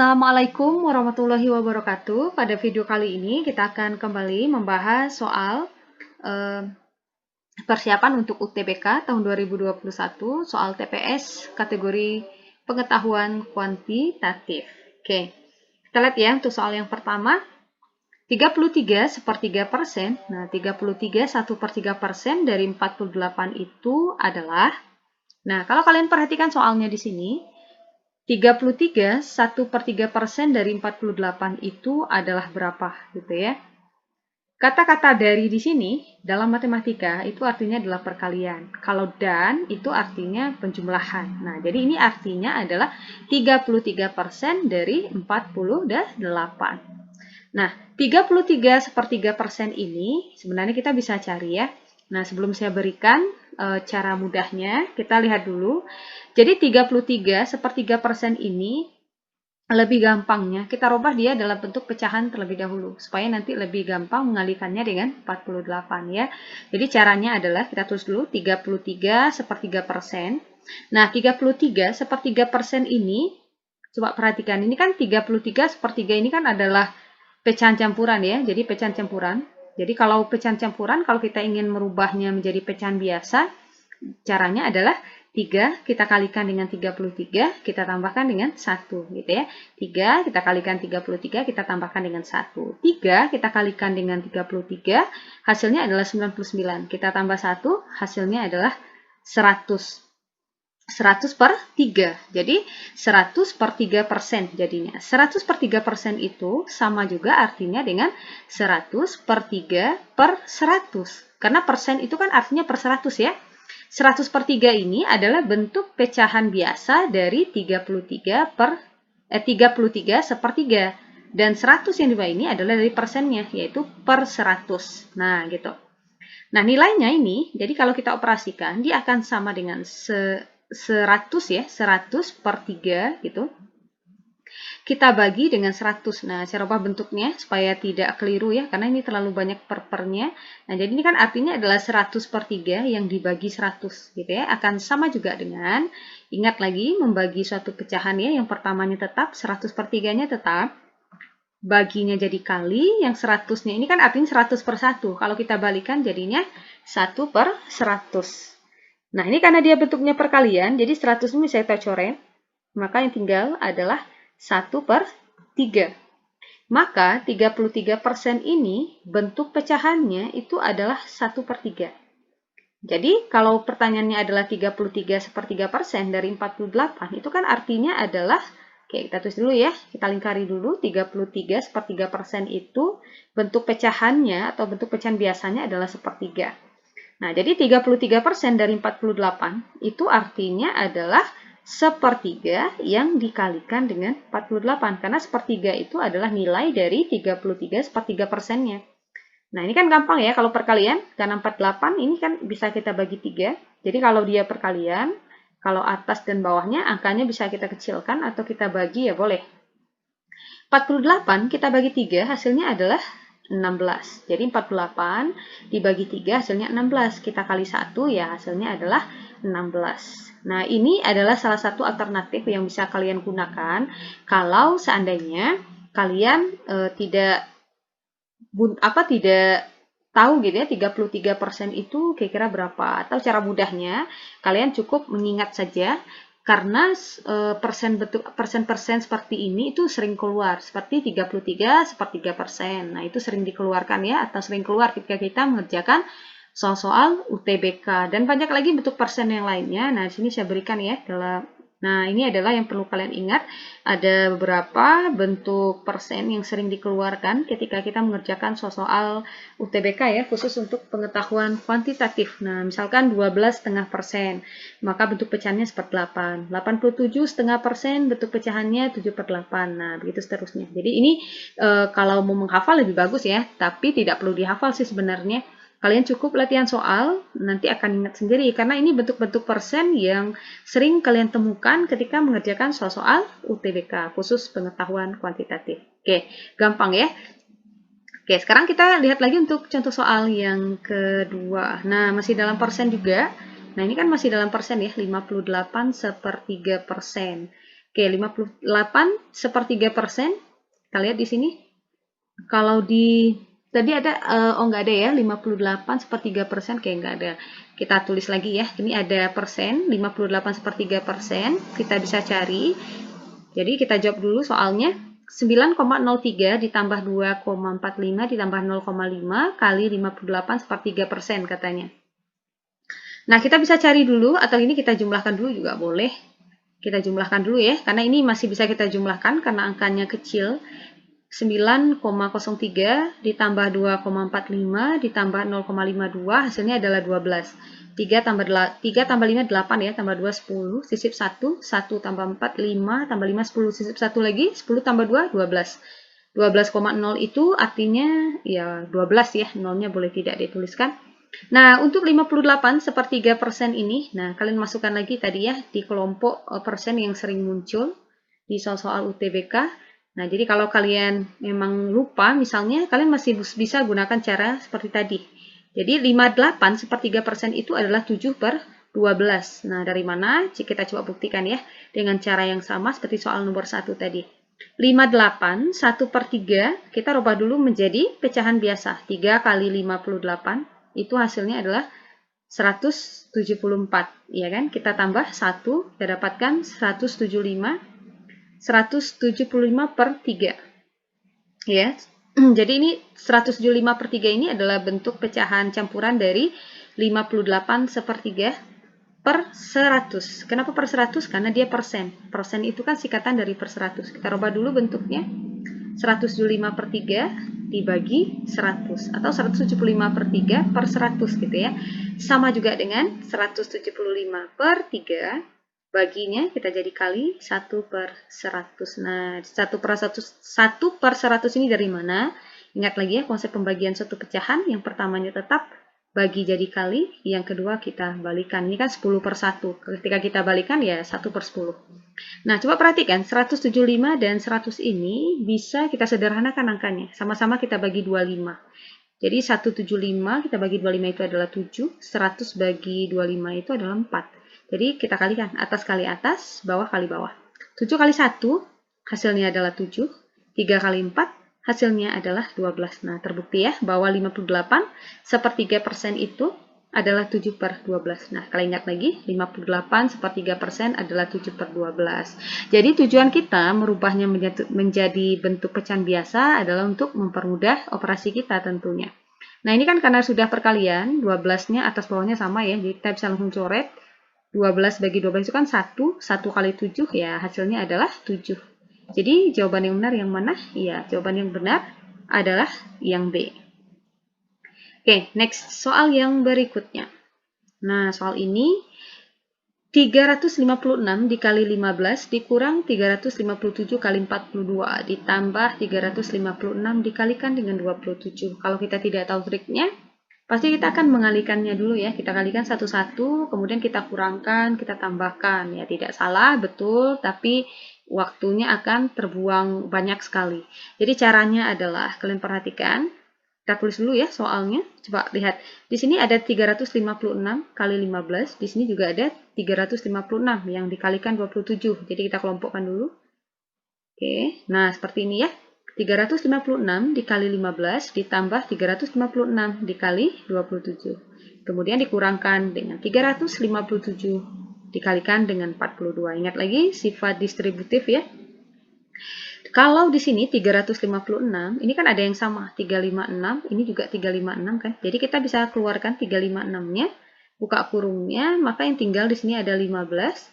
Assalamualaikum warahmatullahi wabarakatuh. Pada video kali ini kita akan kembali membahas soal persiapan untuk UTBK tahun 2021, soal TPS kategori pengetahuan kuantitatif. Oke, kita lihat ya untuk soal yang pertama. 33/3%. Nah, 33 1/3% dari 48 itu adalah, nah kalau kalian perhatikan soalnya di sini, 33 1/3% dari 48 itu adalah berapa gitu ya. Kata-kata dari di sini dalam matematika itu artinya adalah perkalian. Kalau dan itu artinya penjumlahan. Nah, jadi ini artinya adalah 33% dari 48. Nah, 33/3% ini sebenarnya kita bisa cari ya. Nah, sebelum saya berikan cara mudahnya, kita lihat dulu. Jadi 33/3% ini lebih gampangnya kita rubah dia dalam bentuk pecahan terlebih dahulu supaya nanti lebih gampang mengalihkannya dengan 48 ya. Jadi caranya adalah kita tulis dulu 33/3%. Nah, 33/3% ini coba perhatikan, ini kan 33/3 ini kan adalah pecahan campuran ya. Jadi pecahan campuran. Jadi kalau pecahan campuran, kalau kita ingin merubahnya menjadi pecahan biasa, caranya adalah 3 kita kalikan dengan 33, kita tambahkan dengan 1 gitu ya. 3 kita kalikan 33, kita tambahkan dengan 1. 3 kita kalikan dengan 33, hasilnya adalah 99. Kita tambah 1, hasilnya adalah 100. 100/3. Jadi 100/3% jadinya. 100/3% itu sama juga artinya dengan 100/3/100. Karena persen itu kan artinya per 100 ya. 100/3 ini adalah bentuk pecahan biasa dari 33/3 dan 100 yang di bawah ini adalah dari persennya, yaitu per 100. Nah, gitu. Nah, nilainya ini, jadi kalau kita operasikan, dia akan sama dengan 100 ya, 100/3 gitu. Kita bagi dengan 100. Nah, saya rubah bentuknya supaya tidak keliru ya, karena ini terlalu banyak pernya. Nah, jadi ini kan artinya adalah 100/3 yang dibagi 100 gitu ya. Akan sama juga dengan, ingat lagi, membagi suatu pecahan ya. Yang pertamanya tetap, 100/3-nya tetap. Baginya jadi kali, yang 100-nya ini kan artinya 100/1. Kalau kita balikan jadinya 1/100. Nah, ini karena dia bentuknya perkalian, jadi 100 ini saya coret. Maka yang tinggal adalah 1/3. Maka 33% ini bentuk pecahannya itu adalah 1/3. Jadi kalau pertanyaannya adalah 33/3% dari 48, itu kan artinya adalah, oke, kita tulis dulu ya, kita lingkari dulu, 33/3% itu bentuk pecahannya atau bentuk pecahan biasanya adalah 1/3. Nah, jadi 33% dari 48 itu artinya adalah 1/3 yang dikalikan dengan 48. Karena 1/3 itu adalah nilai dari 33/3%-nya. Nah, ini kan gampang ya kalau perkalian. Karena 48 ini kan bisa kita bagi 3. Jadi kalau dia perkalian, kalau atas dan bawahnya angkanya bisa kita kecilkan atau kita bagi ya boleh. 48 kita bagi 3 hasilnya adalah 16. Jadi 48 dibagi 3 hasilnya 16. Kita kali 1 ya hasilnya adalah 16. Nah, ini adalah salah satu alternatif yang bisa kalian gunakan kalau seandainya kalian tidak tahu gitu ya 33% itu kira-kira berapa. Atau cara mudahnya kalian cukup mengingat saja. Karena persen-persen seperti ini itu sering keluar, seperti 33/3%. Nah, itu sering dikeluarkan ya, atau sering keluar ketika kita mengerjakan soal-soal UTBK. Dan banyak lagi bentuk persen yang lainnya. Nah, di sini saya berikan ya. Nah, ini adalah yang perlu kalian ingat. Ada beberapa bentuk persen yang sering dikeluarkan ketika kita mengerjakan soal UTBK ya, khusus untuk pengetahuan kuantitatif. Nah, misalkan 12,5%, maka bentuk pecahannya 1/8. 87,5% bentuk pecahannya 7/8. Nah, begitu seterusnya. Jadi ini kalau mau menghafal lebih bagus ya, tapi tidak perlu dihafal sih sebenarnya. Kalian cukup latihan soal, nanti akan ingat sendiri. Karena ini bentuk-bentuk persen yang sering kalian temukan ketika mengerjakan soal-soal UTBK, khusus pengetahuan kuantitatif. Oke, gampang ya. Oke, sekarang kita lihat lagi untuk contoh soal yang kedua. Nah, masih dalam persen juga. Nah, ini kan masih dalam persen ya, 58/3%. Oke, 58/3%. Kita lihat di sini. Kalau di tadi ada oh nggak ada ya, 58/3%, kayak nggak ada. Kita tulis lagi ya. Ini ada persen, 58/3%. Kita bisa cari. Jadi kita jawab dulu soalnya. 9,03 ditambah 2,45 ditambah 0,5 kali 58/3% katanya. Nah, kita bisa cari dulu, atau ini kita jumlahkan dulu juga boleh. Kita jumlahkan dulu ya, karena ini masih bisa kita jumlahkan karena angkanya kecil. 9,03 ditambah 2,45 ditambah 0,52 hasilnya adalah 12. 3 tambah 5 8 ya, tambah 2 10, sisip 1, 1 tambah 4 5, tambah 5 10, sisip 1 lagi, 10 tambah 2 12. 12,0 itu artinya ya 12 ya, nolnya boleh tidak dituliskan. Nah, untuk 58/3% ini, nah kalian masukkan lagi tadi ya di kelompok persen yang sering muncul di soal-soal UTBK. Nah, jadi kalau kalian memang lupa, misalnya kalian masih bisa gunakan cara seperti tadi. Jadi 58/3% itu adalah 7/12. Nah, dari mana? Kita coba buktikan ya dengan cara yang sama seperti soal nomor 1 tadi. 58, 1/3, kita rubah dulu menjadi pecahan biasa. 3 kali 58, itu hasilnya adalah 174, ya kan? Kita tambah 1, kita dapatkan 175, 175/3. Ya. Jadi ini 175/3 ini adalah bentuk pecahan campuran dari 58/3 per 100. Kenapa per 100? Karena dia persen. Persen itu kan singkatan dari per 100. Kita rubah dulu bentuknya. 175/3 dibagi 100 atau 175/3 per 100 gitu ya. Sama juga dengan 175/3 baginya kita jadi kali 1/100. Nah, 1/100 ini dari mana? Ingat lagi ya konsep pembagian suatu pecahan. Yang pertamanya tetap bagi jadi kali, yang kedua kita balikan. Ini kan 10/1. Ketika kita balikan ya 1/10. Nah, coba perhatikan 175 dan 100 ini bisa kita sederhanakan angkanya. Sama-sama kita bagi 25. Jadi 175 kita bagi 25 itu adalah 7, 100 bagi 25 itu adalah 4. Jadi kita kalikan, atas kali atas, bawah kali bawah. 7 kali 1 hasilnya adalah 7, 3 kali 4 hasilnya /12. Nah, terbukti ya bahwa 58/3% itu adalah 7/12. Nah, kalian ingat lagi, 58/3% adalah 7/12. Jadi tujuan kita merubahnya menjadi bentuk pecahan biasa adalah untuk mempermudah operasi kita tentunya. Nah, ini kan karena sudah perkalian, 12-nya atas bawahnya sama ya, jadi kita bisa langsung coret. 12 bagi 12 itu kan 1, 1 kali 7 ya hasilnya adalah 7. Jadi jawaban yang benar yang mana? Iya, jawaban yang benar adalah yang B. Oke, next soal yang berikutnya. Nah, soal ini 356 dikali 15 dikurang 357 kali 42 ditambah 356 dikalikan dengan 27. Kalau kita tidak tahu triknya, pasti kita akan mengalihkannya dulu ya. Kita kalikan satu-satu, kemudian kita kurangkan, kita tambahkan. Ya, tidak salah, betul, tapi waktunya akan terbuang banyak sekali. Jadi caranya adalah, kalian perhatikan, kita tulis dulu ya soalnya. Coba lihat, di sini ada 356 kali 15, di sini juga ada 356 yang dikalikan 27. Jadi kita kelompokkan dulu. Oke, nah seperti ini ya. 356 dikali 15 ditambah 356 dikali 27. Kemudian dikurangkan dengan 357 dikalikan dengan 42. Ingat lagi sifat distributif ya. Kalau di sini 356, ini kan ada yang sama, 356, ini juga 356 kan. Jadi kita bisa keluarkan 356-nya, buka kurungnya, maka yang tinggal di sini ada 15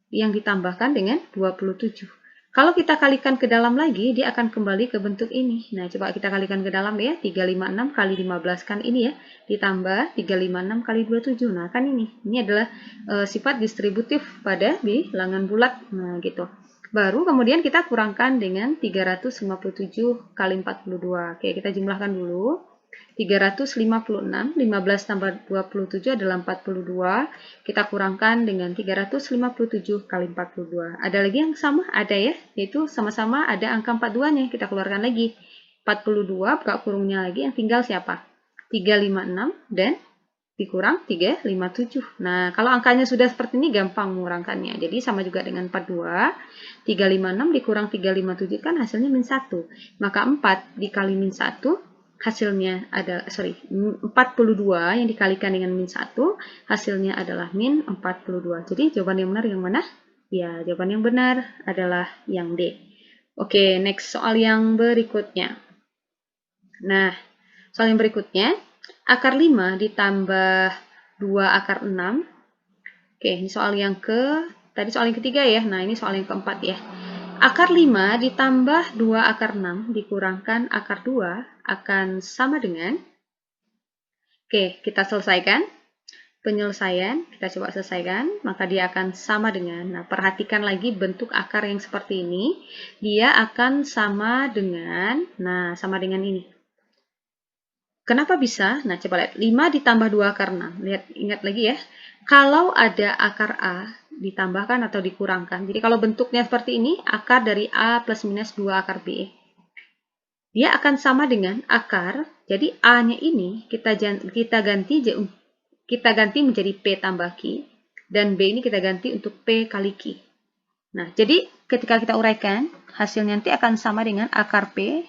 yang ditambahkan dengan 27. Kalau kita kalikan ke dalam lagi, dia akan kembali ke bentuk ini. Nah, coba kita kalikan ke dalam ya, 356 kali 15 kan ini ya, ditambah 356 kali 27. Nah, kan ini. Ini adalah sifat distributif pada bilangan bulat. Nah, gitu. Baru kemudian kita kurangkan dengan 357 kali 42. Oke, kita jumlahkan dulu. 356, 15 tambah 27 adalah 42. Kita kurangkan dengan 357 kali 42. Ada lagi yang sama? Ada ya, yaitu sama-sama ada angka 42-nya. Kita keluarkan lagi. 42, buka kurungnya lagi, yang tinggal siapa? 356 dan dikurang 357. Nah, kalau angkanya sudah seperti ini gampang mengurangkannya. Jadi sama juga dengan 42, 356 dikurang 357 kan hasilnya min 1. Maka 4 dikali min 1 hasilnya adalah 42 yang dikalikan dengan min 1 hasilnya adalah min 42. Jadi jawaban yang benar yang mana? Ya, jawaban yang benar adalah yang D. Oke, next soal yang berikutnya. Nah, soal yang berikutnya, akar 5 ditambah 2 akar 6. Oke, ini soal yang tadi soal yang ketiga ya. Nah, ini soal yang keempat ya. Akar 5 ditambah 2 akar 6 dikurangkan akar 2 akan sama dengan, oke, kita selesaikan. Penyelesaian, kita coba selesaikan, maka dia akan sama dengan, nah perhatikan lagi bentuk akar yang seperti ini, dia akan sama dengan, nah sama dengan ini. Kenapa bisa? Nah coba lihat, 5 ditambah 2 akar 6, lihat, ingat lagi ya, kalau ada akar A ditambahkan atau dikurangkan, jadi kalau bentuknya seperti ini, akar dari A plus minus 2 akar B, dia akan sama dengan akar, jadi A-nya ini kita ganti menjadi P tambah Q, dan B ini kita ganti untuk P kali Q. Nah, jadi ketika kita uraikan, hasilnya nanti akan sama dengan akar P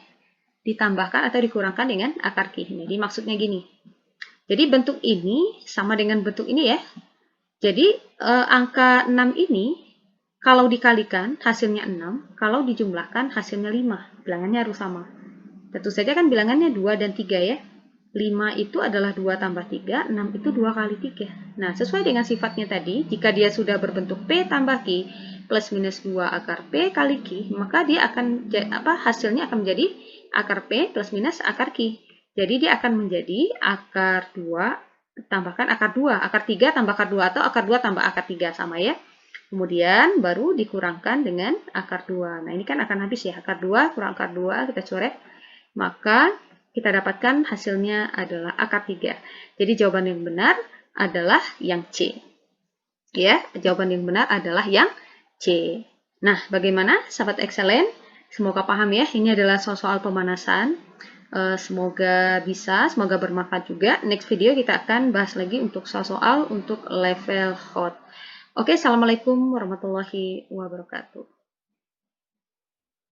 ditambahkan atau dikurangkan dengan akar Q. Jadi maksudnya gini. Jadi bentuk ini sama dengan bentuk ini ya. Jadi angka 6 ini kalau dikalikan hasilnya 6, kalau dijumlahkan hasilnya 5. Bilangannya harus sama. Tentu saja kan bilangannya 2 dan 3 ya. 5 itu adalah 2 tambah 3, 6 itu 2 kali 3. Nah, sesuai dengan sifatnya tadi, jika dia sudah berbentuk P tambah Q plus minus 2 akar P kali Q, maka dia akan hasilnya akan menjadi akar P plus minus akar Q. Jadi dia akan menjadi akar 2 tambahkan akar 2, akar 3 tambah akar 2 atau akar 2 tambah akar 3 sama ya. Kemudian baru dikurangkan dengan akar 2. Nah, ini kan akan habis ya, akar 2 kurang akar 2 kita coret. Maka kita dapatkan hasilnya adalah akar 3. Jadi jawaban yang benar adalah yang C. Ya, jawaban yang benar adalah yang C. Nah, bagaimana sahabat excellent? Semoga paham ya, ini adalah soal-soal pemanasan. Semoga bisa, semoga bermanfaat juga. Next video kita akan bahas lagi untuk soal-soal untuk level hot. Oke, assalamualaikum warahmatullahi wabarakatuh.